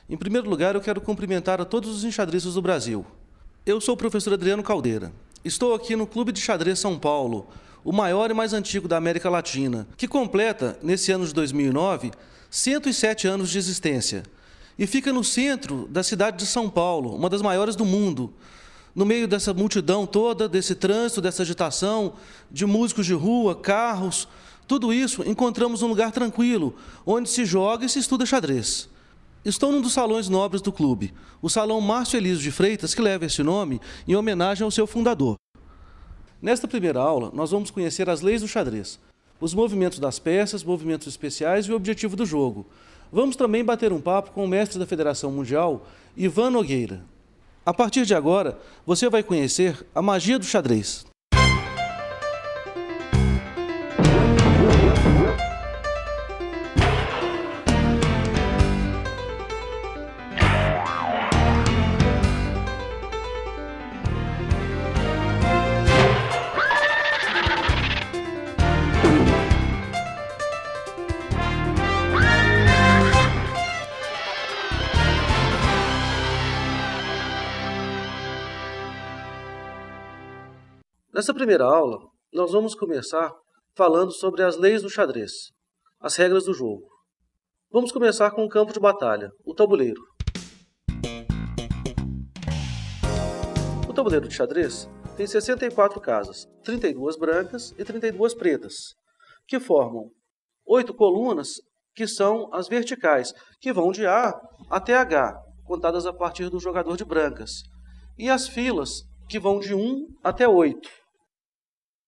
Em primeiro lugar, eu quero cumprimentar a todos os enxadristas do Brasil. Eu sou o professor Adriano Caldeira. Estou aqui no Clube de Xadrez São Paulo, o maior e mais antigo da América Latina, que completa, nesse ano de 2009, 107 anos de existência. E fica no centro da cidade de São Paulo, uma das maiores do mundo. No meio dessa multidão toda, desse trânsito, dessa agitação, de músicos de rua, carros, tudo isso encontramos um lugar tranquilo, onde se joga e se estuda xadrez. Estou num dos salões nobres do clube, o Salão Márcio Elísio de Freitas, que leva esse nome em homenagem ao seu fundador. Nesta primeira aula, nós vamos conhecer as leis do xadrez, os movimentos das peças, movimentos especiais e o objetivo do jogo. Vamos também bater um papo com o mestre da Federação Mundial, Ivan Nogueira. A partir de agora, você vai conhecer a magia do xadrez. Nessa primeira aula, nós vamos começar falando sobre as leis do xadrez, as regras do jogo. Vamos começar com o campo de batalha, o tabuleiro. O tabuleiro de xadrez tem 64 casas, 32 brancas e 32 pretas, que formam 8 colunas, que são as verticais, que vão de A até H, contadas a partir do jogador de brancas, e as filas, que vão de 1 até 8.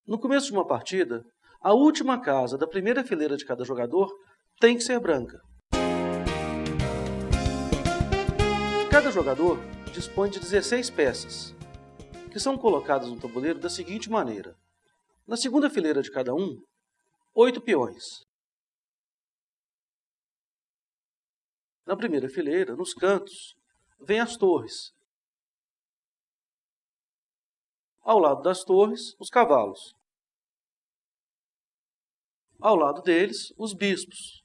No começo de uma partida, a última casa da primeira fileira de cada jogador tem que ser branca. Cada jogador dispõe de 16 peças, que são colocadas no tabuleiro da seguinte maneira. Na segunda fileira de cada um, 8 peões. Na primeira fileira, nos cantos, vêm as torres. Ao lado das torres, os cavalos. Ao lado deles, os bispos.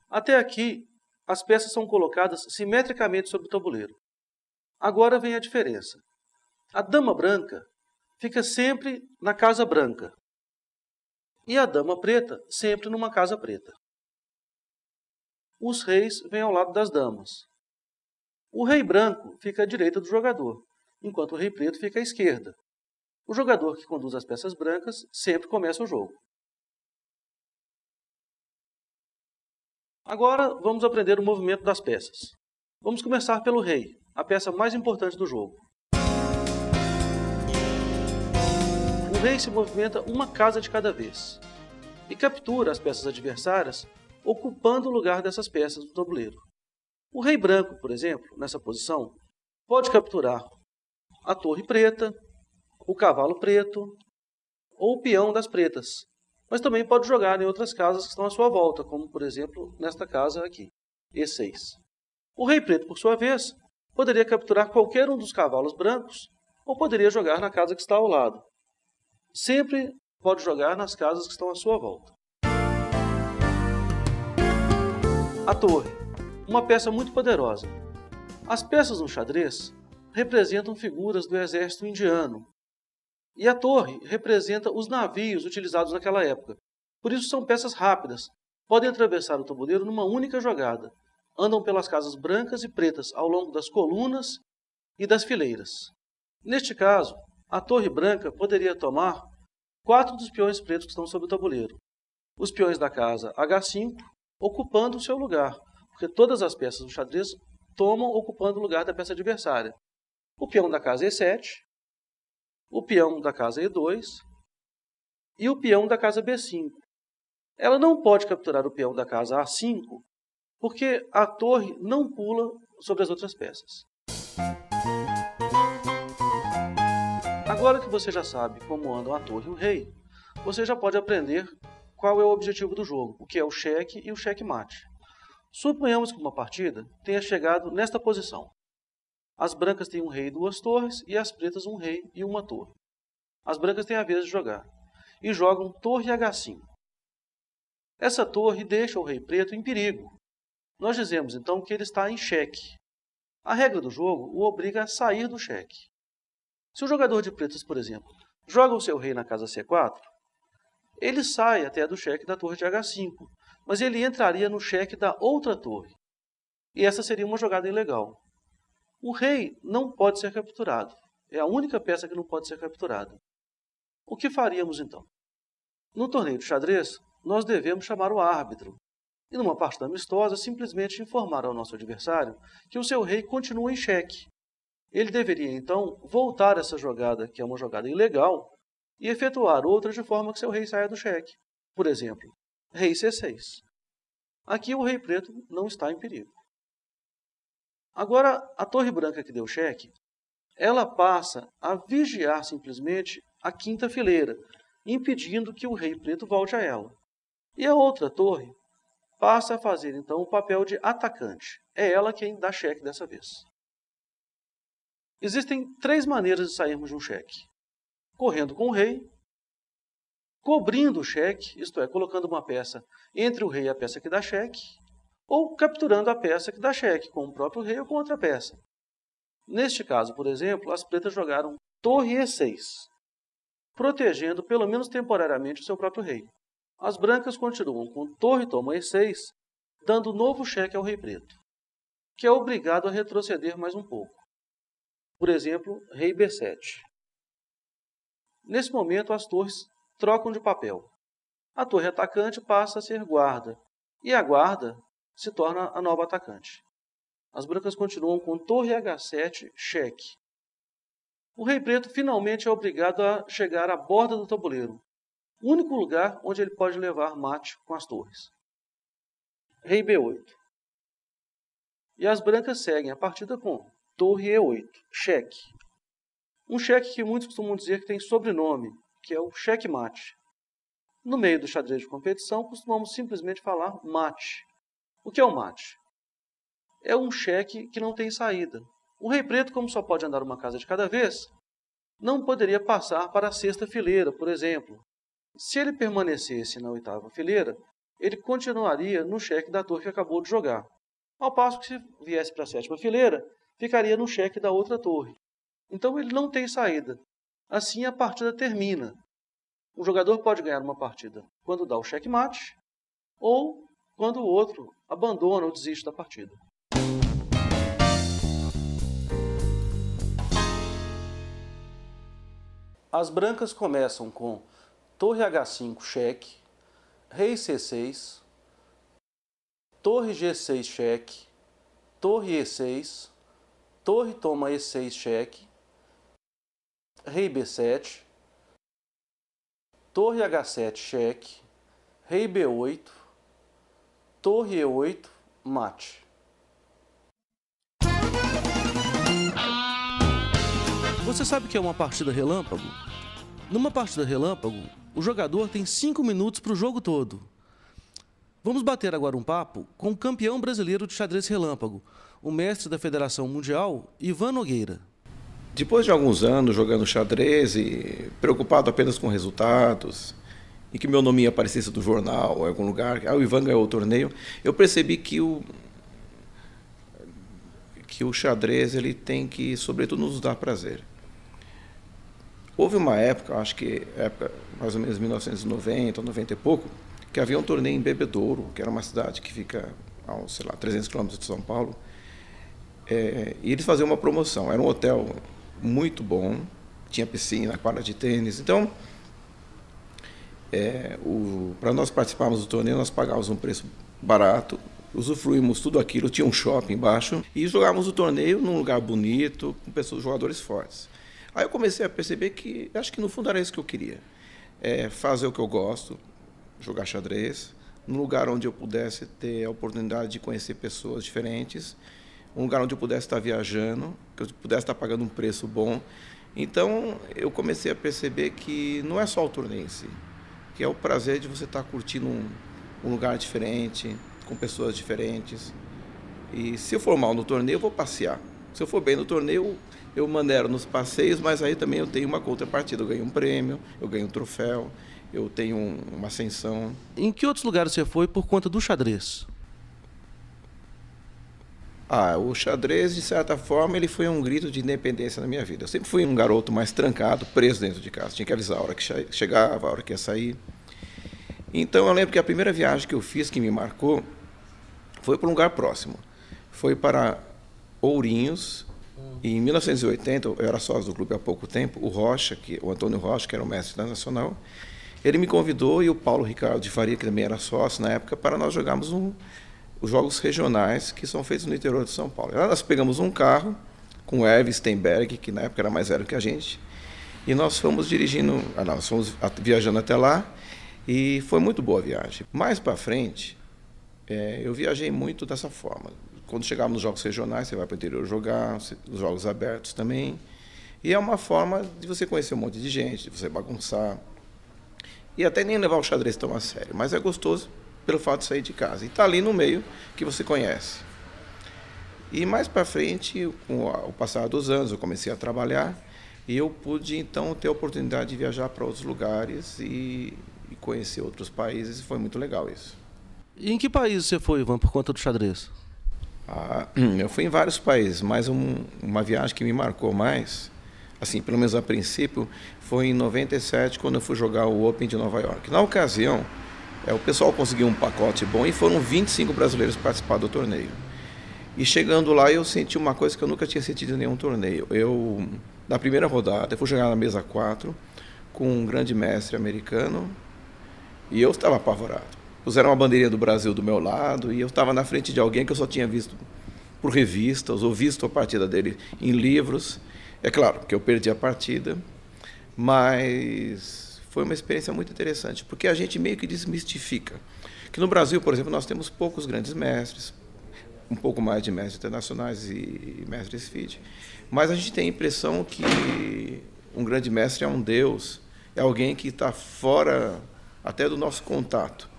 Até aqui, as peças são colocadas simetricamente sobre o tabuleiro. Agora vem a diferença. A dama branca fica sempre na casa branca. E a dama preta sempre numa casa preta. Os reis vêm ao lado das damas. O rei branco fica à direita do jogador, enquanto o rei preto fica à esquerda. O jogador que conduz as peças brancas sempre começa o jogo. Agora vamos aprender o movimento das peças. Vamos começar pelo rei, a peça mais importante do jogo. O rei se movimenta uma casa de cada vez e captura as peças adversárias, ocupando o lugar dessas peças do tabuleiro. O rei branco, por exemplo, nessa posição, pode capturar a torre preta, o cavalo preto ou o peão das pretas, mas também pode jogar em outras casas que estão à sua volta, como, por exemplo, nesta casa aqui, E6. O rei preto, por sua vez, poderia capturar qualquer um dos cavalos brancos ou poderia jogar na casa que está ao lado. Sempre pode jogar nas casas que estão à sua volta. A torre, uma peça muito poderosa. As peças no xadrez representam figuras do exército indiano, e a torre representa os navios utilizados naquela época. Por isso são peças rápidas, podem atravessar o tabuleiro numa única jogada. Andam pelas casas brancas e pretas ao longo das colunas e das fileiras. Neste caso, a torre branca poderia tomar 4 dos peões pretos que estão sobre o tabuleiro. Os peões da casa H5 ocupando o seu lugar, porque todas as peças do xadrez tomam ocupando o lugar da peça adversária. O peão da casa E7, o peão da casa E2 e o peão da casa B5. Ela não pode capturar o peão da casa A5, porque a torre não pula sobre as outras peças. Agora que você já sabe como andam a torre e o rei, você já pode aprender qual é o objetivo do jogo, o que é o cheque e o checkmate. Suponhamos que uma partida tenha chegado nesta posição. As brancas têm um rei e 2 torres, e as pretas um rei e uma torre. As brancas têm a vez de jogar, e jogam torre H5. Essa torre deixa o rei preto em perigo, Nós dizemos, então, que ele está em xeque. A regra do jogo o obriga a sair do xeque. Se o jogador de pretas, por exemplo, joga o seu rei na casa C4, ele sai até do xeque da torre de H5, mas ele entraria no xeque da outra torre. E essa seria uma jogada ilegal. O rei não pode ser capturado. É a única peça que não pode ser capturada. O que faríamos então? No torneio de xadrez, nós devemos chamar o árbitro. E numa partida amistosa, simplesmente informar ao nosso adversário que o seu rei continua em xeque. Ele deveria, então, voltar essa jogada, que é uma jogada ilegal, e efetuar outra de forma que seu rei saia do xeque. Por exemplo, rei C6. Aqui o rei preto não está em perigo. Agora, a torre branca que deu xeque, ela passa a vigiar simplesmente a quinta fileira, impedindo que o rei preto volte a ela. E a outra torre passa a fazer, então, o papel de atacante. É ela quem dá xeque dessa vez. Existem 3 maneiras de sairmos de um xeque. Correndo com o rei, cobrindo o xeque, isto é, colocando uma peça entre o rei e a peça que dá xeque, ou capturando a peça que dá xeque, com o próprio rei ou com outra peça. Neste caso, por exemplo, as pretas jogaram torre E6, protegendo, pelo menos temporariamente, o seu próprio rei. As brancas continuam com torre toma E6, dando novo xeque ao rei preto, que é obrigado a retroceder mais um pouco. Por exemplo, rei B7. Nesse momento, as torres trocam de papel. A torre atacante passa a ser guarda, e a guarda se torna a nova atacante. As brancas continuam com torre H7, xeque. O rei preto finalmente é obrigado a chegar à borda do tabuleiro, o único lugar onde ele pode levar mate com as torres. Rei B8. E as brancas seguem a partida com torre E8, xeque. Um xeque que muitos costumam dizer que tem sobrenome, que é o xeque-mate. No meio do xadrez de competição, costumamos simplesmente falar mate. O que é o mate? É um xeque que não tem saída. O rei preto, como só pode andar uma casa de cada vez, não poderia passar para a sexta fileira, por exemplo. Se ele permanecesse na oitava fileira, ele continuaria no xeque da torre que acabou de jogar. Ao passo que, se viesse para a sétima fileira, ficaria no xeque da outra torre. Então ele não tem saída. Assim a partida termina. O jogador pode ganhar uma partida quando dá o xeque-mate ou quando o outro abandona ou desiste da partida. As brancas começam com torre H5 xeque, rei C6, torre G6 xeque, torre E6, torre toma E6 xeque, rei B7, torre H7 xeque, rei B8, torre E8, mate. Você sabe o que é uma partida relâmpago? Numa partida relâmpago, o jogador tem 5 minutos para o jogo todo. Vamos bater agora um papo com o campeão brasileiro de xadrez relâmpago, o mestre da Federação Mundial, Ivan Nogueira. Depois de alguns anos jogando xadrez e preocupado apenas com resultados, e que meu nome aparecesse no jornal ou em algum lugar, o Ivan ganhou o torneio, eu percebi que o xadrez ele tem que, sobretudo, nos dar prazer. Houve uma época, acho que época mais ou menos 1990, 90 e pouco, que havia um torneio em Bebedouro, que era uma cidade que fica a, 300 quilômetros de São Paulo, e eles faziam uma promoção. Era um hotel muito bom, tinha piscina, quadra de tênis. Então, para nós participarmos do torneio, nós pagávamos um preço barato, usufruímos tudo aquilo, tinha um shopping embaixo, e jogávamos o torneio num lugar bonito, com pessoas, jogadores fortes. Aí eu comecei a perceber que, acho que no fundo era isso que eu queria, fazer o que eu gosto, jogar xadrez, num lugar onde eu pudesse ter a oportunidade de conhecer pessoas diferentes, um lugar onde eu pudesse estar viajando, que eu pudesse estar pagando um preço bom. Então, eu comecei a perceber que não é só o torneio em si, que é o prazer de você estar curtindo um lugar diferente, com pessoas diferentes. E se eu for mal no torneio, eu vou passear. Se eu for bem no torneio, eu maneiro nos passeios, mas aí também eu tenho uma contrapartida. Eu ganho um prêmio, eu ganho um troféu, eu tenho uma ascensão. Em que outros lugares você foi por conta do xadrez? O xadrez, de certa forma, ele foi um grito de independência na minha vida. Eu sempre fui um garoto mais trancado, preso dentro de casa. Tinha que avisar a hora que chegava, a hora que ia sair. Então eu lembro que a primeira viagem que eu fiz, que me marcou, foi para um lugar próximo. Foi para Ourinhos. Em 1980, eu era sócio do clube há pouco tempo, o Antônio Rocha, que era o mestre da Nacional, ele me convidou e o Paulo Ricardo de Faria, que também era sócio na época, para nós jogarmos os jogos regionais que são feitos no interior de São Paulo. Lá nós pegamos um carro com o Hervé Steinberg, que na época era mais velho que a gente, e nós fomos viajando até lá, e foi muito boa a viagem. Mais para frente, eu viajei muito dessa forma. Quando chegava nos jogos regionais, você vai para o interior jogar, os jogos abertos também. E é uma forma de você conhecer um monte de gente, de você bagunçar. E até nem levar o xadrez tão a sério. Mas é gostoso pelo fato de sair de casa. E estar ali no meio que você conhece. E mais para frente, com o passar dos anos, eu comecei a trabalhar. E eu pude, então, ter a oportunidade de viajar para outros lugares e conhecer outros países. E foi muito legal isso. E em que país você foi, Ivan, por conta do xadrez? Eu fui em vários países, mas uma viagem que me marcou mais, assim, pelo menos a princípio, foi em 97, quando eu fui jogar o Open de Nova York. Na ocasião, o pessoal conseguiu um pacote bom e foram 25 brasileiros participar do torneio. E chegando lá, eu senti uma coisa que eu nunca tinha sentido em nenhum torneio. Na primeira rodada, eu fui jogar na mesa 4 com um grande mestre americano e eu estava apavorado. Puseram uma bandeirinha do Brasil do meu lado e eu estava na frente de alguém que eu só tinha visto por revistas ou visto a partida dele em livros. É claro que eu perdi a partida, mas foi uma experiência muito interessante, porque a gente meio que desmistifica. Que no Brasil, por exemplo, nós temos poucos grandes mestres, um pouco mais de mestres internacionais e mestres FIDE, mas a gente tem a impressão que um grande mestre é um deus, é alguém que está fora até do nosso contato.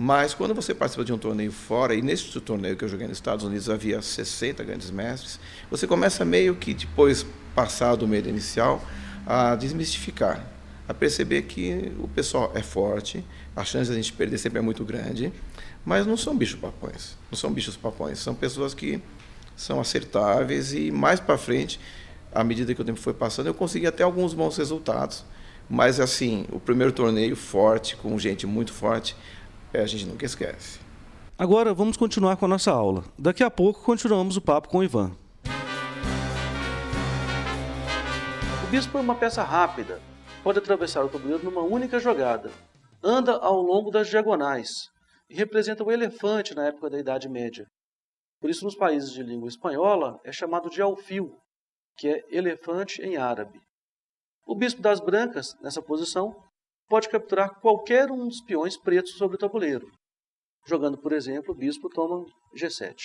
Mas quando você participa de um torneio fora, e nesse torneio que eu joguei nos Estados Unidos havia 60 grandes mestres, você começa meio que, depois, passado o medo inicial, a desmistificar, a perceber que o pessoal é forte, a chance de a gente perder sempre é muito grande, mas não são bichos-papões, são pessoas que são acertáveis e mais para frente, à medida que o tempo foi passando, eu consegui até alguns bons resultados, mas assim, o primeiro torneio forte, com gente muito forte, a gente nunca esquece. Agora vamos continuar com a nossa aula. Daqui a pouco continuamos o papo com o Ivan. O bispo é uma peça rápida, pode atravessar o tabuleiro numa única jogada. Anda ao longo das diagonais e representa o elefante na época da Idade Média. Por isso, nos países de língua espanhola, é chamado de alfil, que é elefante em árabe. O bispo das brancas, nessa posição, pode capturar qualquer um dos peões pretos sobre o tabuleiro. Jogando, por exemplo, o bispo toma G7.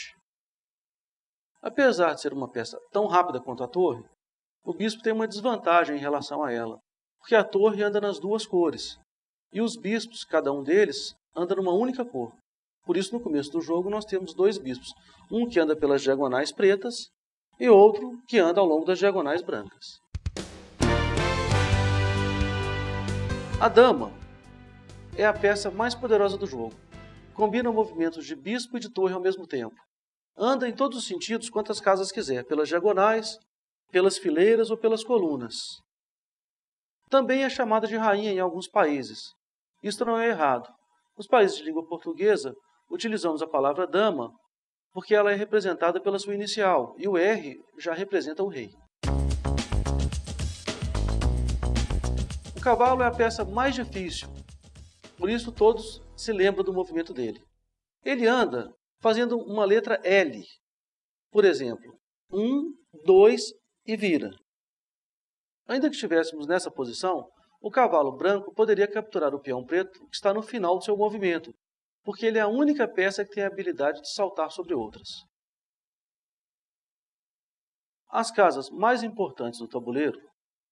Apesar de ser uma peça tão rápida quanto a torre, o bispo tem uma desvantagem em relação a ela, porque a torre anda nas duas cores, e os bispos, cada um deles, anda numa única cor. Por isso, no começo do jogo, nós temos dois bispos, um que anda pelas diagonais pretas e outro que anda ao longo das diagonais brancas. A dama é a peça mais poderosa do jogo. Combina movimentos de bispo e de torre ao mesmo tempo. Anda em todos os sentidos quantas casas quiser, pelas diagonais, pelas fileiras ou pelas colunas. Também é chamada de rainha em alguns países. Isto não é errado. Nos países de língua portuguesa, utilizamos a palavra dama porque ela é representada pela sua inicial e o R já representa o rei. O cavalo é a peça mais difícil, por isso todos se lembram do movimento dele. Ele anda fazendo uma letra L. Por exemplo, 1, 2 e vira. Ainda que estivéssemos nessa posição, o cavalo branco poderia capturar o peão preto que está no final do seu movimento, porque ele é a única peça que tem a habilidade de saltar sobre outras. As casas mais importantes do tabuleiro,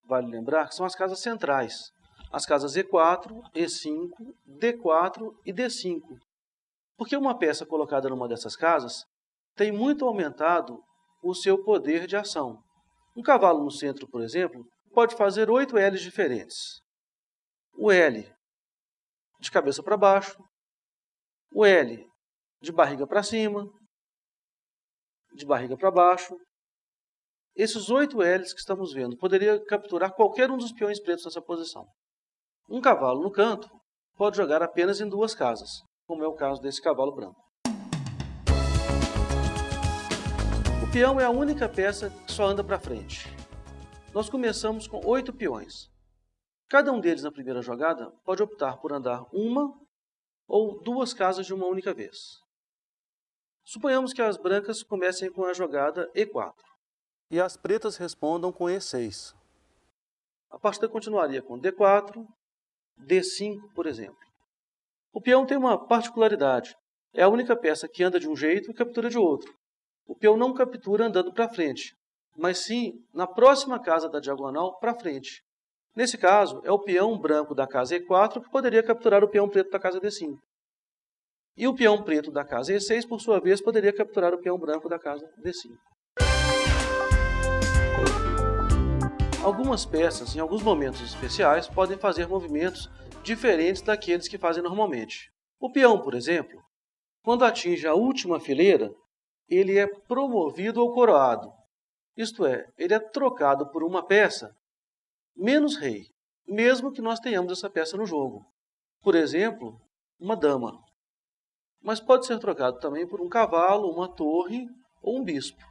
vale lembrar que são as casas centrais, as casas E4, E5, D4 e D5, porque uma peça colocada numa dessas casas tem muito aumentado o seu poder de ação. Um cavalo no centro, por exemplo, pode fazer 8 L's diferentes. O L de cabeça para baixo, o L de barriga para cima, de barriga para baixo. Esses 8 L's que estamos vendo poderia capturar qualquer um dos peões pretos nessa posição. Um cavalo no canto pode jogar apenas em 2 casas, como é o caso desse cavalo branco. O peão é a única peça que só anda para frente. Nós começamos com 8 peões. Cada um deles na primeira jogada pode optar por andar uma ou 2 casas de uma única vez. Suponhamos que as brancas comecem com a jogada E4 e as pretas respondam com E6. A partida continuaria com D4, D5, por exemplo. O peão tem uma particularidade. É a única peça que anda de um jeito e captura de outro. O peão não captura andando para frente, mas sim na próxima casa da diagonal para frente. Nesse caso, é o peão branco da casa E4 que poderia capturar o peão preto da casa D5. E o peão preto da casa E6, por sua vez, poderia capturar o peão branco da casa D5. Algumas peças, em alguns momentos especiais, podem fazer movimentos diferentes daqueles que fazem normalmente. O peão, por exemplo, quando atinge a última fileira, ele é promovido ou coroado. Isto é, ele é trocado por uma peça menos rei, mesmo que nós tenhamos essa peça no jogo. Por exemplo, uma dama. Mas pode ser trocado também por um cavalo, uma torre ou um bispo.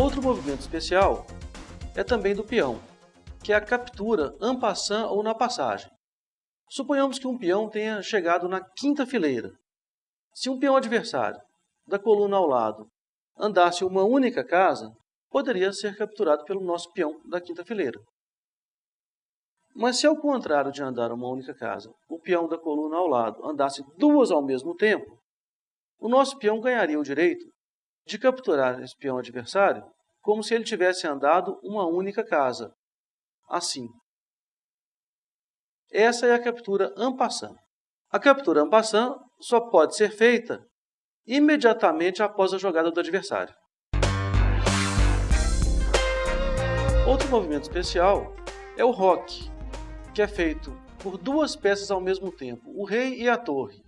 Outro movimento especial é também do peão, que é a captura en passant ou na passagem. Suponhamos que um peão tenha chegado na 5ª fileira. Se um peão adversário, da coluna ao lado, andasse uma única casa, poderia ser capturado pelo nosso peão da 5ª fileira. Mas se ao contrário de andar uma única casa, o peão da coluna ao lado andasse 2 ao mesmo tempo, o nosso peão ganharia o direito de capturar esse peão adversário como se ele tivesse andado uma única casa. Assim. Essa é a captura en passant. A captura en passant só pode ser feita imediatamente após a jogada do adversário. Outro movimento especial é o roque, que é feito por 2 peças ao mesmo tempo, o rei e a torre.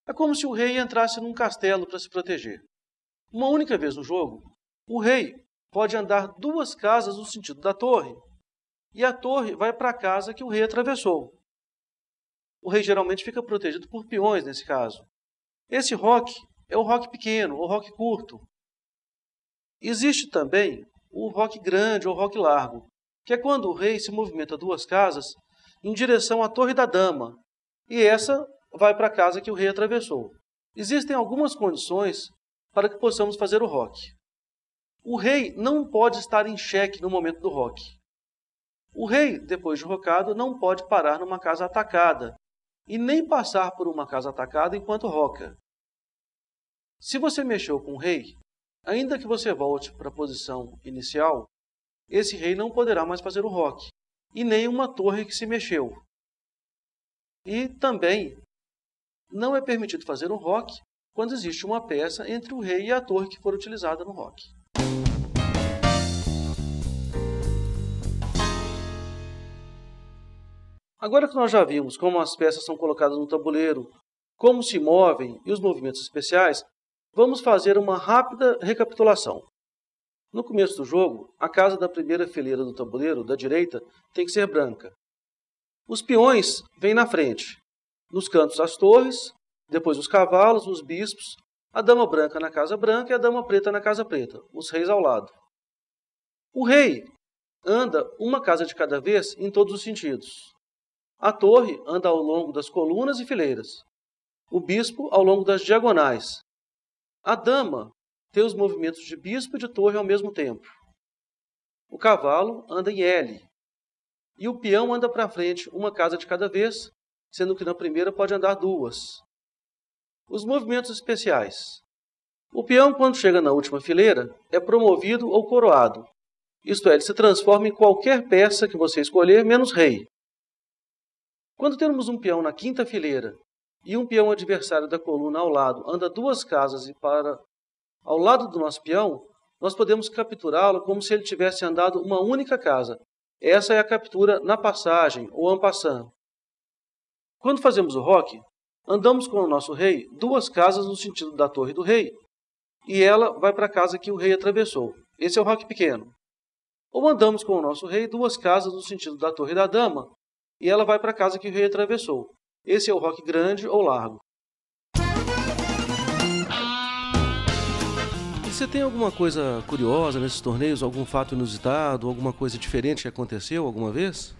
É como se o rei entrasse num castelo para se proteger. Uma única vez no jogo, o rei pode andar 2 casas no sentido da torre, e a torre vai para a casa que o rei atravessou. O rei geralmente fica protegido por peões nesse caso. Esse roque é o roque pequeno, ou roque curto. Existe também o roque grande ou roque largo, que é quando o rei se movimenta 2 casas em direção à torre da dama, e essa vai para a casa que o rei atravessou. Existem algumas condições para que possamos fazer o roque. O rei não pode estar em xeque no momento do roque. O rei, depois de rocado, não pode parar numa casa atacada e nem passar por uma casa atacada enquanto roca. Se você mexeu com o rei, ainda que você volte para a posição inicial, esse rei não poderá mais fazer o roque, e nem uma torre que se mexeu. E também não é permitido fazer um roque quando existe uma peça entre o rei e a torre que for utilizada no roque. Agora que nós já vimos como as peças são colocadas no tabuleiro, como se movem e os movimentos especiais, vamos fazer uma rápida recapitulação. No começo do jogo, a casa da primeira fileira do tabuleiro, da direita, tem que ser branca. Os peões vêm na frente. Nos cantos as torres, depois os cavalos, os bispos, a dama branca na casa branca e a dama preta na casa preta, os reis ao lado. O rei anda uma casa de cada vez em todos os sentidos. A torre anda ao longo das colunas e fileiras. O bispo ao longo das diagonais. A dama tem os movimentos de bispo e de torre ao mesmo tempo. O cavalo anda em L. E o peão anda para frente uma casa de cada vez, sendo que na primeira pode andar 2. Os movimentos especiais. O peão, quando chega na última fileira, é promovido ou coroado. Isto é, ele se transforma em qualquer peça que você escolher, menos rei. Quando temos um peão na 5ª fileira e um peão adversário da coluna ao lado anda 2 casas e para ao lado do nosso peão, nós podemos capturá-lo como se ele tivesse andado uma única casa. Essa é a captura na passagem, ou en passant. Quando fazemos o roque, Andamos com o nosso rei 2 casas no sentido da torre do rei, e ela vai para a casa que o rei atravessou. Esse é o roque pequeno. Ou andamos com o nosso rei 2 casas no sentido da torre da dama, e ela vai para a casa que o rei atravessou. Esse é o roque grande ou largo. E você tem alguma coisa curiosa nesses torneios, algum fato inusitado, alguma coisa diferente que aconteceu alguma vez?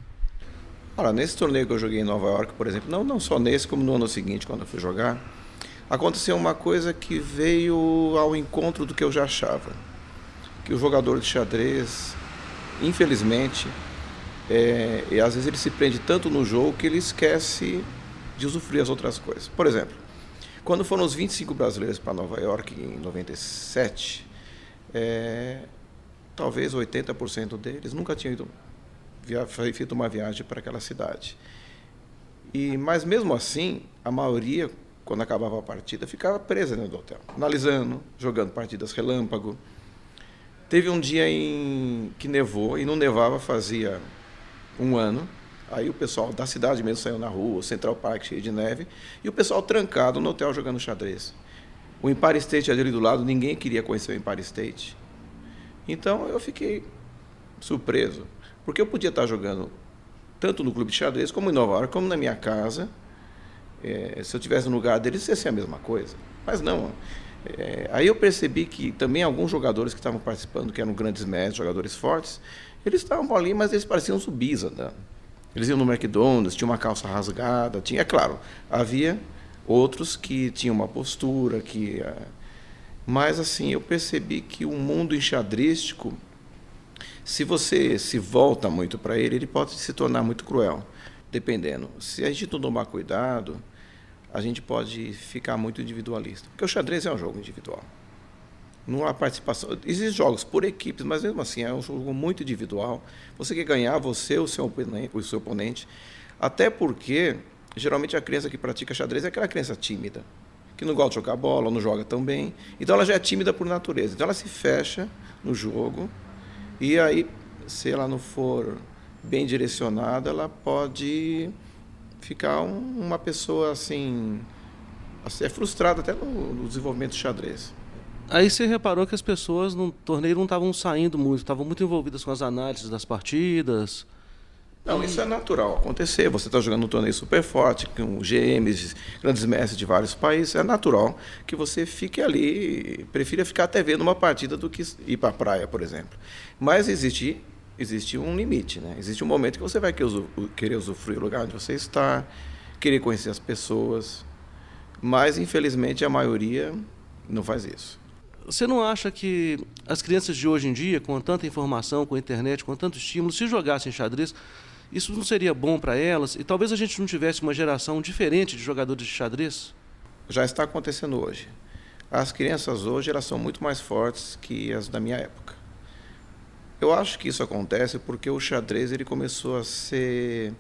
Olha, nesse torneio que eu joguei em Nova York, por exemplo, não só nesse, como no ano seguinte, quando eu fui jogar, aconteceu uma coisa que veio ao encontro do que eu já achava. Que o jogador de xadrez, infelizmente, e às vezes ele se prende tanto no jogo que ele esquece de usufruir as outras coisas. Por exemplo, quando foram os 25 brasileiros para Nova York em 97, talvez 80% deles nunca tinham feito uma viagem para aquela cidade. Mas mesmo assim, a maioria, quando acabava a partida, ficava presa dentro do hotel, analisando, jogando partidas relâmpago. Teve um dia que nevou, e não nevava fazia um ano. Aí o pessoal da cidade mesmo saiu na rua, o Central Park cheio de neve, e o pessoal trancado no hotel jogando xadrez. O Empire State ali do lado, ninguém queria conhecer o Empire State. Então eu fiquei surpreso, porque eu podia estar jogando tanto no clube de xadrez, como em Nova York, como na minha casa. Se eu estivesse no lugar deles, ia ser a mesma coisa. Mas não. Aí eu percebi que também alguns jogadores que estavam participando, que eram grandes mestres, jogadores fortes, eles estavam ali, mas eles pareciam zumbis andando. Eles iam no McDonald's, tinha uma calça rasgada, é claro, havia outros que tinham uma postura, mas assim, eu percebi que o mundo enxadrístico, se você se volta muito para ele, ele pode se tornar muito cruel, dependendo. Se a gente não tomar cuidado, a gente pode ficar muito individualista, porque o xadrez é um jogo individual. Não há participação. Existem jogos por equipes, mas mesmo assim é um jogo muito individual. Você quer ganhar, você, o seu oponente. Até porque, geralmente, a criança que pratica xadrez é aquela criança tímida, que não gosta de jogar bola, não joga tão bem. Então ela já é tímida por natureza. Então ela se fecha no jogo, e aí, se ela não for bem direcionada, ela pode ficar uma pessoa assim frustrada até no desenvolvimento do xadrez. Aí você reparou que as pessoas no torneio não estavam saindo muito, estavam muito envolvidas com as análises das partidas. Não, isso é natural acontecer. Você está jogando um torneio super forte, com GMs, grandes mestres de vários países. É natural que você fique ali, prefira ficar até vendo uma partida do que ir para a praia, por exemplo. Mas existe um limite, né? Existe um momento que você vai querer usufruir o lugar onde você está, querer conhecer as pessoas. Mas, infelizmente, a maioria não faz isso. Você não acha que as crianças de hoje em dia, com tanta informação, com a internet, com tanto estímulo, se jogassem xadrez, isso não seria bom para elas? E talvez a gente não tivesse uma geração diferente de jogadores de xadrez? Já está acontecendo hoje. As crianças hoje elas são muito mais fortes que as da minha época. Eu acho que isso acontece porque o xadrez ele começou a ser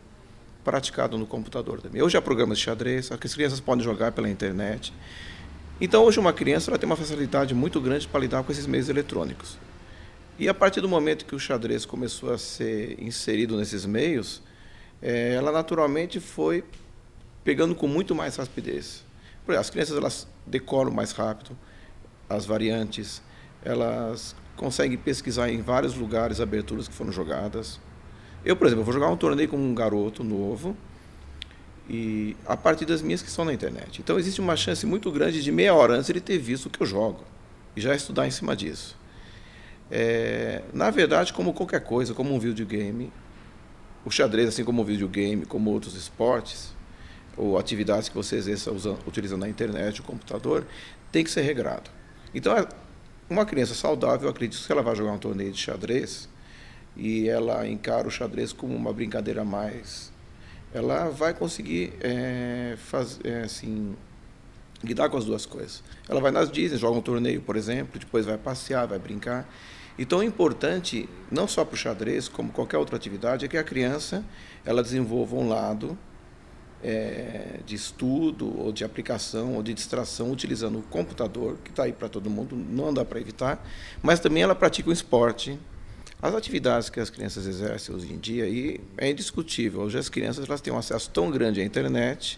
praticado no computador também. Hoje há programas de xadrez, as crianças podem jogar pela internet. Então, hoje uma criança ela tem uma facilidade muito grande para lidar com esses meios eletrônicos. E a partir do momento que o xadrez começou a ser inserido nesses meios, ela naturalmente foi pegando com muito mais rapidez. Por exemplo, as crianças elas decoram mais rápido as variantes, elas conseguem pesquisar em vários lugares aberturas que foram jogadas. Eu, por exemplo, vou jogar um torneio com um garoto novo, e a partir das minhas que estão na internet. Então, existe uma chance muito grande de meia hora antes ele ter visto o que eu jogo e já estudar em cima disso. Na verdade, como qualquer coisa, como um videogame, o xadrez, assim como o videogame, como outros esportes, ou atividades que você exerça utilizando a internet, o computador, tem que ser regrado. Então, uma criança saudável, eu acredito que se ela vai jogar um torneio de xadrez e ela encara o xadrez como uma brincadeira a mais, ela vai conseguir lidar com as duas coisas. Ela vai nas Disney, joga um torneio, por exemplo, depois vai passear, vai brincar. Então, é importante, não só para o xadrez, como qualquer outra atividade, é que a criança ela desenvolva um lado de estudo, ou de aplicação, ou de distração, utilizando o computador, que está aí para todo mundo, não dá para evitar, mas também ela pratica um esporte. As atividades que as crianças exercem hoje em dia, e é indiscutível, hoje as crianças elas têm um acesso tão grande à internet,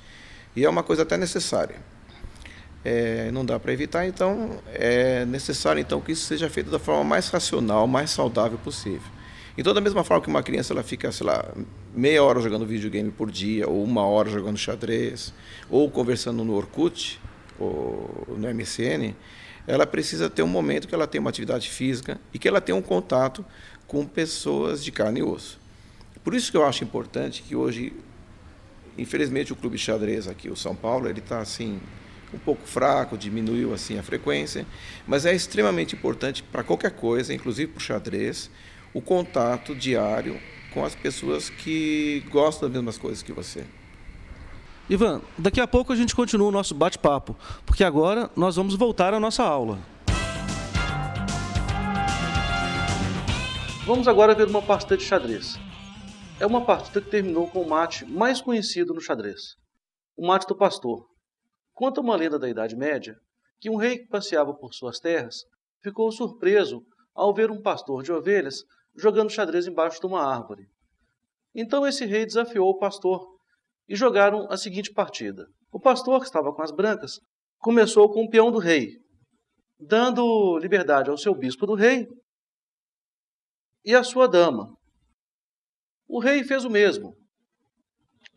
E é uma coisa até necessária. Não dá para evitar, então é necessário então que isso seja feito da forma mais racional, mais saudável possível. Então, da mesma forma que uma criança ela fica, sei lá, meia hora jogando videogame por dia, ou uma hora jogando xadrez, ou conversando no Orkut, ou no MSN, ela precisa ter um momento que ela tenha uma atividade física e que ela tenha um contato com pessoas de carne e osso. Por isso que eu acho importante que hoje, infelizmente, o clube de xadrez aqui, o São Paulo, ele está assim um pouco fraco, diminuiu assim a frequência, mas é extremamente importante para qualquer coisa, inclusive para o xadrez, o contato diário com as pessoas que gostam das mesmas coisas que você. Ivan, daqui a pouco a gente continua o nosso bate-papo, porque agora nós vamos voltar à nossa aula. Vamos agora ver uma partida de xadrez. É uma partida que terminou com o mate mais conhecido no xadrez, o mate do pastor. Conta uma lenda da Idade Média que um rei que passeava por suas terras ficou surpreso ao ver um pastor de ovelhas jogando xadrez embaixo de uma árvore. Então esse rei desafiou o pastor e jogaram a seguinte partida. O pastor, que estava com as brancas, começou com o peão do rei, dando liberdade ao seu bispo do rei e à sua dama. O rei fez o mesmo,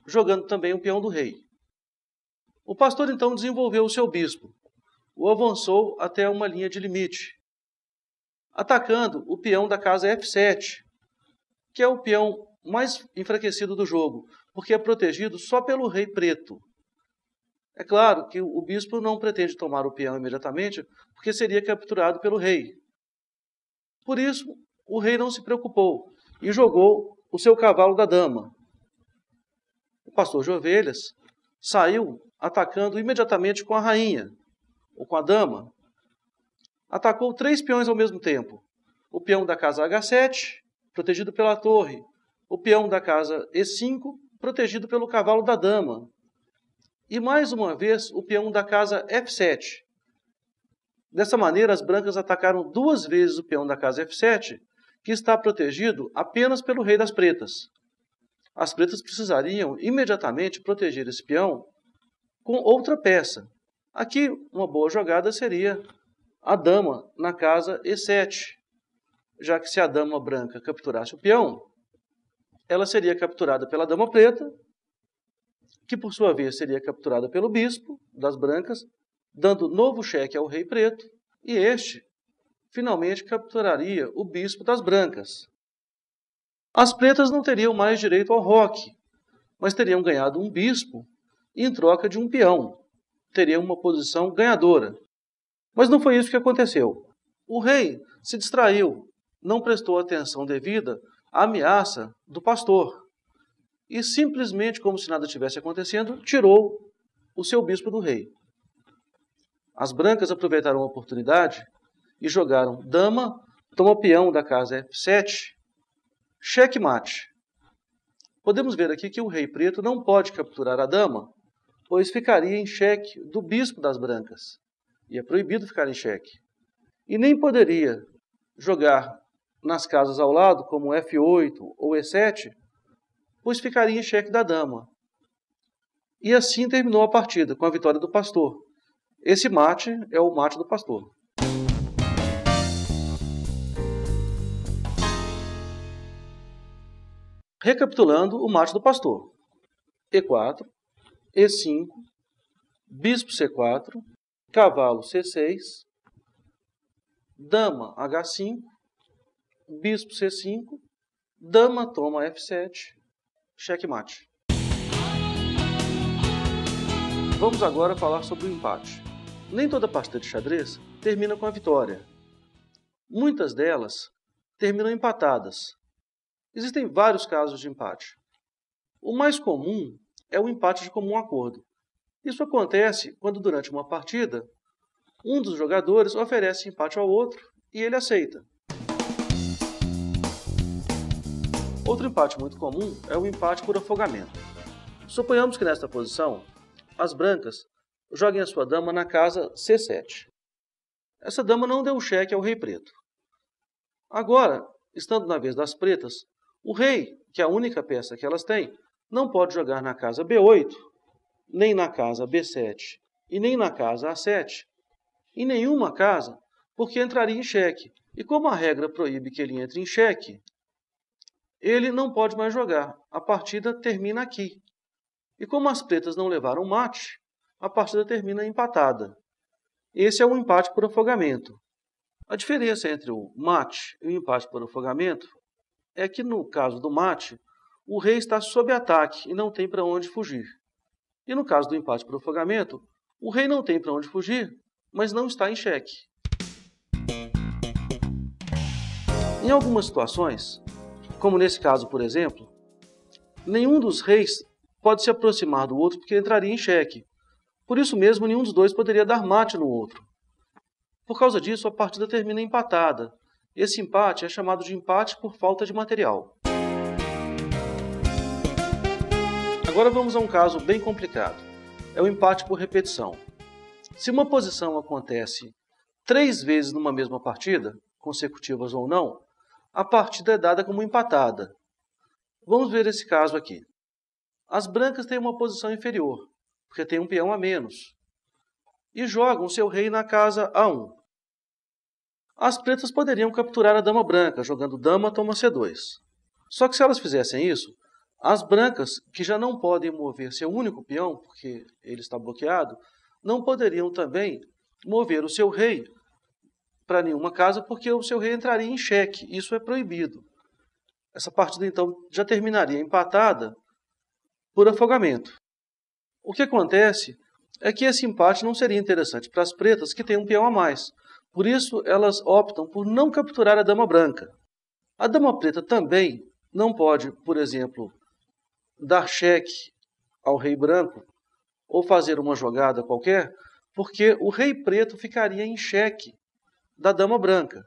jogando também o peão do rei. O pastor então desenvolveu o seu bispo, o avançou até uma linha de limite, atacando o peão da casa F7, que é o peão mais enfraquecido do jogo, porque é protegido só pelo rei preto. É claro que o bispo não pretende tomar o peão imediatamente, porque seria capturado pelo rei. Por isso, o rei não se preocupou e jogou o seu cavalo da dama. O pastor de ovelhas saiu atacando imediatamente com a rainha, ou com a dama. Atacou 3 peões ao mesmo tempo. O peão da casa H7, protegido pela torre. O peão da casa E5, protegido pelo cavalo da dama. E mais uma vez, o peão da casa F7. Dessa maneira, as brancas atacaram 2 vezes o peão da casa F7, que está protegido apenas pelo rei das pretas. As pretas precisariam imediatamente proteger esse peão com outra peça. Aqui, uma boa jogada seria a dama na casa E7, já que se a dama branca capturasse o peão, ela seria capturada pela dama preta, que por sua vez seria capturada pelo bispo das brancas, dando novo cheque ao rei preto, e este finalmente capturaria o bispo das brancas. As pretas não teriam mais direito ao roque, mas teriam ganhado um bispo em troca de um peão. Teriam uma posição ganhadora. Mas não foi isso que aconteceu. O rei se distraiu, não prestou atenção devida à ameaça do pastor e simplesmente, como se nada tivesse acontecendo, tirou o seu bispo do rei. As brancas aproveitaram a oportunidade e jogaram dama, toma peão da casa F7, cheque-mate. Podemos ver aqui que o rei preto não pode capturar a dama, pois ficaria em xeque do bispo das brancas. E é proibido ficar em xeque. E nem poderia jogar nas casas ao lado, como F8 ou E7, pois ficaria em xeque da dama. E assim terminou a partida, com a vitória do pastor. Esse mate é o mate do pastor. Recapitulando o mate do pastor. E4, E5, bispo C4, cavalo C6, dama H5, bispo C5, dama toma F7, checkmate. Vamos agora falar sobre o empate. Nem toda partida de xadrez termina com a vitória. Muitas delas terminam empatadas. Existem vários casos de empate. O mais comum é o empate de comum acordo. Isso acontece quando, durante uma partida, um dos jogadores oferece empate ao outro e ele aceita. Outro empate muito comum é o empate por afogamento. Suponhamos que nesta posição, as brancas joguem a sua dama na casa C7. Essa dama não deu cheque ao rei preto. Agora, estando na vez das pretas, o rei, que é a única peça que elas têm, não pode jogar na casa B8 nem na casa B7 e nem na casa A7, em nenhuma casa, porque entraria em xeque. E como a regra proíbe que ele entre em xeque, ele não pode mais jogar. A partida termina aqui. E como as pretas não levaram mate, a partida termina empatada. Esse é o empate por afogamento. A diferença entre o mate e o empate por afogamento é que, no caso do mate, o rei está sob ataque e não tem para onde fugir. E no caso do empate por afogamento, o rei não tem para onde fugir, mas não está em xeque. Em algumas situações, como nesse caso, por exemplo, nenhum dos reis pode se aproximar do outro porque entraria em xeque. Por isso mesmo, nenhum dos dois poderia dar mate no outro. Por causa disso, a partida termina empatada. Esse empate é chamado de empate por falta de material. Agora vamos a um caso bem complicado. É o empate por repetição. Se uma posição acontece 3 vezes numa mesma partida, consecutivas ou não, a partida é dada como empatada. Vamos ver esse caso aqui. As brancas têm uma posição inferior, porque tem um peão a menos, e jogam seu rei na casa A1. As pretas poderiam capturar a dama branca, jogando dama toma C2. Só que se elas fizessem isso, as brancas, que já não podem mover seu único peão, porque ele está bloqueado, não poderiam também mover o seu rei para nenhuma casa, porque o seu rei entraria em xeque. Isso é proibido. Essa partida, então, já terminaria empatada por afogamento. O que acontece é que esse empate não seria interessante para as pretas, que têm um peão a mais. Por isso, elas optam por não capturar a dama branca. A dama preta também não pode, por exemplo, dar xeque ao rei branco ou fazer uma jogada qualquer, porque o rei preto ficaria em xeque da dama branca.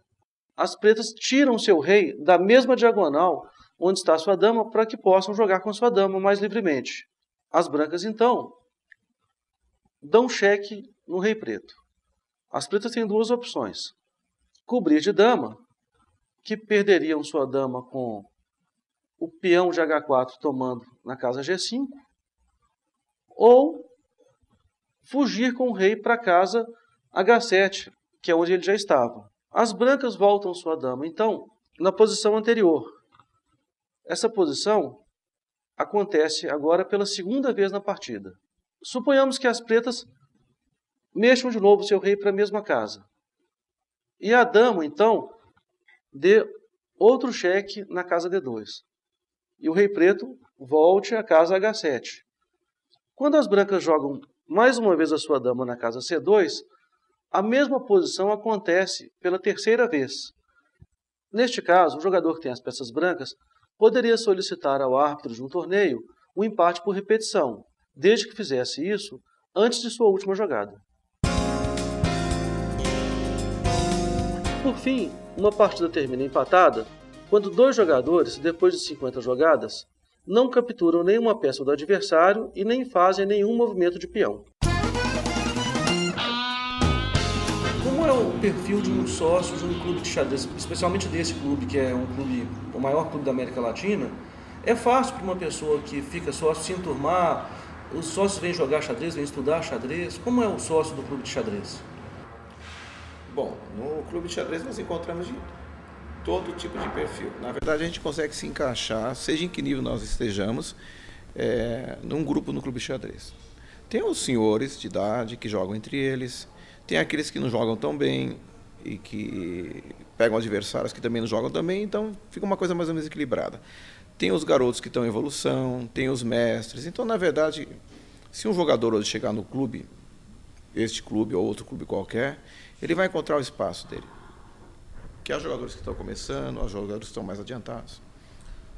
As pretas tiram seu rei da mesma diagonal onde está sua dama para que possam jogar com sua dama mais livremente. As brancas, então, dão xeque no rei preto. As pretas têm 2 opções. Cobrir de dama, que perderiam sua dama com o peão de H4 tomando na casa G5, ou fugir com o rei para a casa H7, que é onde ele já estava. As brancas voltam sua dama, então, na posição anterior. Essa posição acontece agora pela segunda vez na partida. Suponhamos que as pretas mexam de novo seu rei para a mesma casa. E a dama, então, dê outro xeque na casa D2. E o rei preto volte à casa H7. Quando as brancas jogam mais uma vez a sua dama na casa C2, a mesma posição acontece pela terceira vez. Neste caso, o jogador que tem as peças brancas poderia solicitar ao árbitro de um torneio o empate por repetição, desde que fizesse isso antes de sua última jogada. Por fim, uma partida termina empatada quando 2 jogadores, depois de 50 jogadas, não capturam nenhuma peça do adversário e nem fazem nenhum movimento de peão. Como é o perfil de um sócio de um clube de xadrez, especialmente desse clube, que é o maior clube da América Latina? É fácil para uma pessoa que fica sócio se enturmar? Os sócios vêm jogar xadrez, vêm estudar xadrez? Como é o sócio do clube de xadrez? Bom, no clube de xadrez nós encontramos de todo tipo de perfil. Na verdade, a gente consegue se encaixar, seja em que nível nós estejamos, num grupo no clube de xadrez. Tem os senhores de idade que jogam entre eles, tem aqueles que não jogam tão bem e que pegam adversários que também não jogam tão bem, então fica uma coisa mais ou menos equilibrada. Tem os garotos que estão em evolução, tem os mestres. Então, na verdade, se um jogador hoje chegar no clube, este clube ou outro clube qualquer, ele vai encontrar o espaço dele. Que há jogadores que estão começando, há jogadores que estão mais adiantados.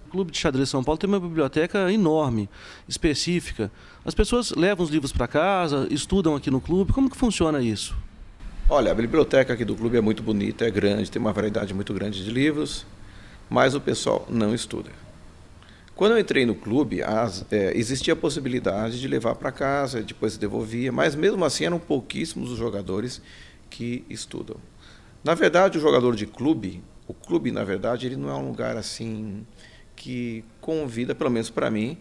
O Clube de Xadrez São Paulo tem uma biblioteca enorme, específica. As pessoas levam os livros para casa, estudam aqui no clube. Como que funciona isso? Olha, a biblioteca aqui do clube é muito bonita, é grande, tem uma variedade muito grande de livros, mas o pessoal não estuda. Quando eu entrei no clube, existia a possibilidade de levar para casa, depois se devolvia, mas mesmo assim eram pouquíssimos os jogadores que estudam. Na verdade, o jogador de clube, o clube, na verdade, ele não é um lugar assim que convida, pelo menos para mim,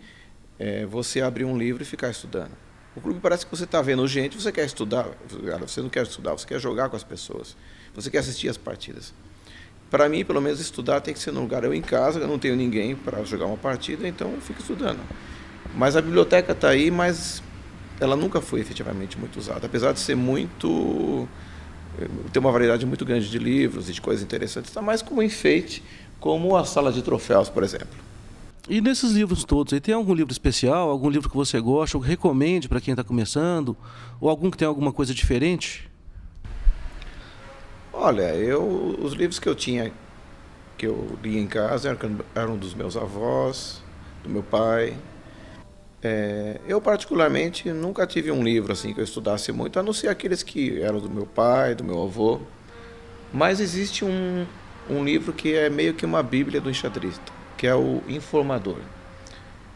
você abrir um livro e ficar estudando. O clube parece que você está vendo gente, você quer estudar, você não quer estudar, você quer jogar com as pessoas, você quer assistir as partidas. Para mim, pelo menos, estudar tem que ser num lugar. Eu em casa, eu não tenho ninguém para jogar uma partida, então eu fico estudando. Mas a biblioteca está aí, mas ela nunca foi efetivamente muito usada, apesar de ser ter uma variedade muito grande de livros e de coisas interessantes, está mais como enfeite, como a sala de troféus, por exemplo. E nesses livros todos, aí tem algum livro especial, algum livro que você gosta, ou que recomende para quem está começando, ou algum que tem alguma coisa diferente? Olha, os livros que eu tinha, que eu li em casa, eram dos meus avós, do meu pai. Eu, particularmente, nunca tive um livro assim que eu estudasse muito, a não ser aqueles que eram do meu pai, do meu avô. Mas existe um livro que é meio que uma bíblia do enxadrista, que é o Informador.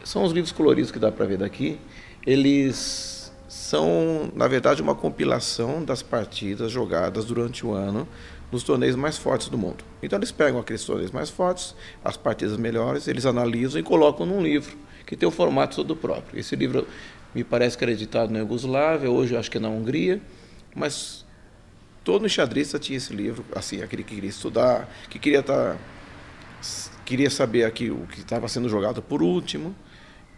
São os livros coloridos que dá para ver daqui. Eles são, na verdade, uma compilação das partidas jogadas durante o ano nos torneios mais fortes do mundo. Então eles pegam aqueles torneios mais fortes, as partidas melhores, eles analisam e colocam num livro que tem o formato todo próprio. Esse livro me parece que era editado na Iugoslávia, hoje eu acho que é na Hungria, mas todo enxadrista tinha esse livro, assim, aquele que queria estudar, que queria saber aqui o que estava sendo jogado por último.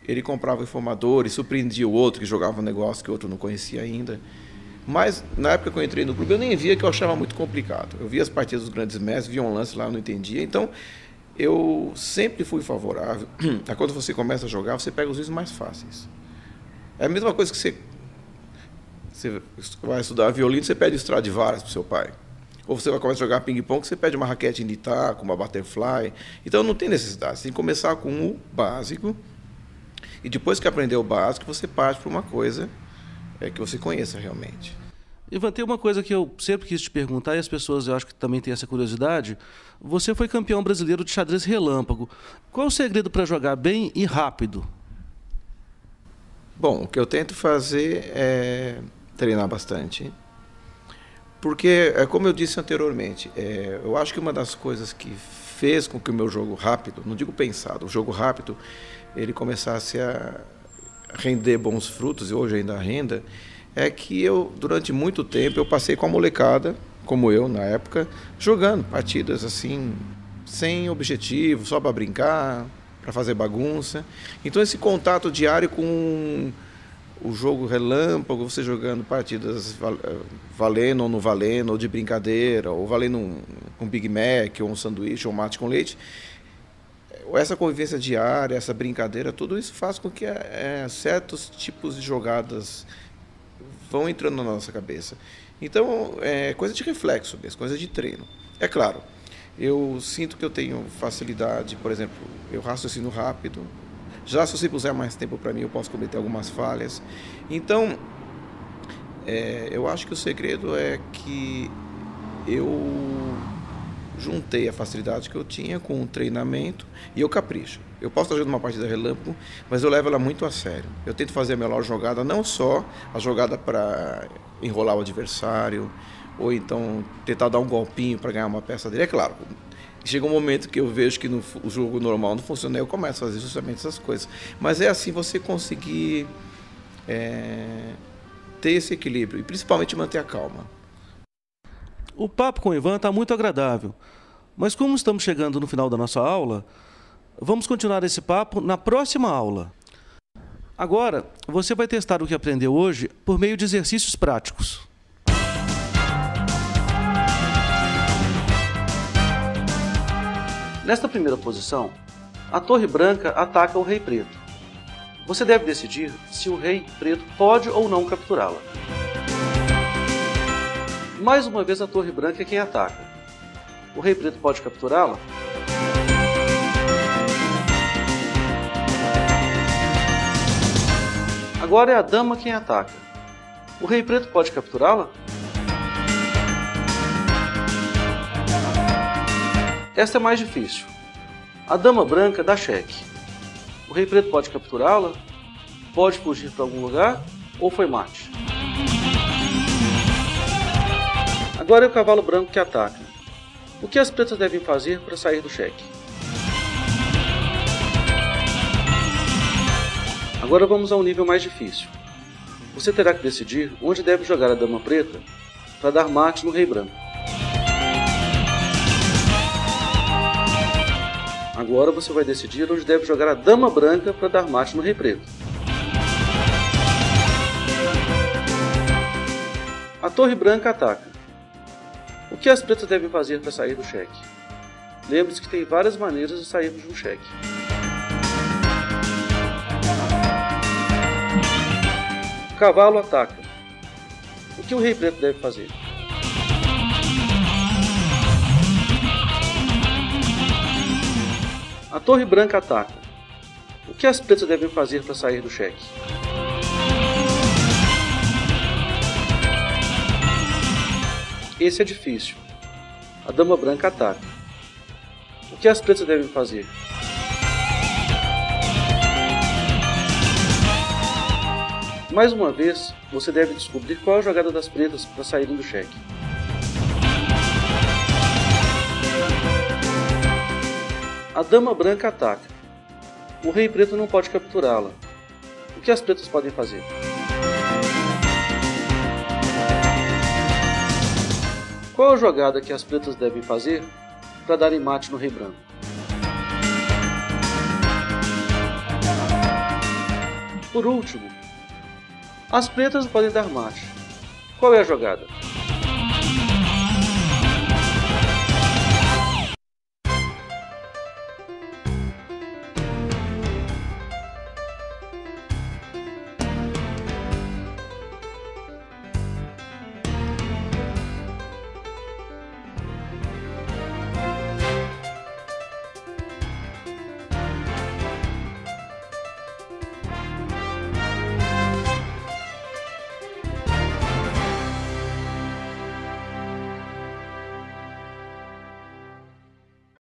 Ele comprava o Informador e surpreendia o outro que jogava um negócio que o outro não conhecia ainda. Mas na época que eu entrei no clube eu nem via, que eu achava muito complicado. Eu via as partidas dos grandes mestres, via um lance lá, eu não entendia. Então eu sempre fui favorável a quando você começa a jogar, você pega os livros mais fáceis. É a mesma coisa que você vai estudar violino, você pede Stradivarius para o seu pai. Ou você vai começar a jogar ping-pong, você pede uma raquete em Itaco, uma butterfly. Então não tem necessidade, você tem que começar com o básico. E depois que aprender o básico, você parte para uma coisa que você conheça realmente. Ivan, tem uma coisa que eu sempre quis te perguntar, e as pessoas eu acho que também têm essa curiosidade. Você foi campeão brasileiro de xadrez relâmpago. Qual é o segredo para jogar bem e rápido? Bom, o que eu tento fazer é treinar bastante. Porque, como eu disse anteriormente, eu acho que uma das coisas que fez com que o meu jogo rápido, não digo pensado, o jogo rápido, ele começasse a render bons frutos, e hoje ainda renda, é que eu, durante muito tempo, eu passei com a molecada, como eu na época, jogando partidas assim, sem objetivo, só para brincar, para fazer bagunça. Então esse contato diário com o jogo relâmpago, você jogando partidas valendo ou não valendo, ou de brincadeira, ou valendo um Big Mac, ou um sanduíche, ou um mate com leite, essa convivência diária, essa brincadeira, tudo isso faz com que certos tipos de jogadas vão entrando na nossa cabeça. Então, é coisa de reflexo mesmo, coisa de treino. É claro, eu sinto que eu tenho facilidade, por exemplo, eu raciocino rápido. Já se você puser mais tempo para mim, eu posso cometer algumas falhas. Então, eu acho que o segredo é que eu juntei a facilidade que eu tinha com o treinamento e eu capricho. Eu posso estar jogando uma partida relâmpago, mas eu levo ela muito a sério. Eu tento fazer a melhor jogada, não só a jogada para enrolar o adversário, ou então tentar dar um golpinho para ganhar uma peça dele. É claro, chega um momento que eu vejo que o jogo normal não funciona, eu começo a fazer justamente essas coisas. Mas é assim você conseguir ter esse equilíbrio e principalmente manter a calma. O papo com o Ivan está muito agradável, mas como estamos chegando no final da nossa aula, vamos continuar esse papo na próxima aula. Agora, você vai testar o que aprendeu hoje por meio de exercícios práticos. Nesta primeira posição, a torre branca ataca o rei preto. Você deve decidir se o rei preto pode ou não capturá-la. Mais uma vez a torre branca é quem ataca. O rei preto pode capturá-la? Agora é a dama quem ataca. O rei preto pode capturá-la? Esta é mais difícil. A dama branca dá cheque. O rei preto pode capturá-la? Pode fugir para algum lugar? Ou foi mate? Agora é o cavalo branco que ataca. O que as pretas devem fazer para sair do cheque? Agora vamos ao nível mais difícil. você terá que decidir onde deve jogar a dama preta para dar mate no rei branco. Agora você vai decidir onde deve jogar a dama branca para dar mate no rei preto. A torre branca ataca. O que as pretas devem fazer para sair do cheque? Lembre-se que tem várias maneiras de sairmos de um cheque. O cavalo ataca. O que o rei preto deve fazer? A torre branca ataca. O que as pretas devem fazer para sair do cheque? Esse é difícil. A dama branca ataca. O que as pretas devem fazer? Mais uma vez, você deve descobrir qual é a jogada das pretas para saírem do cheque. A dama branca ataca. O rei preto não pode capturá-la. O que as pretas podem fazer? Qual a jogada que as pretas devem fazer para darem mate no rei branco? Por último, as pretas podem dar mate. Qual é a jogada?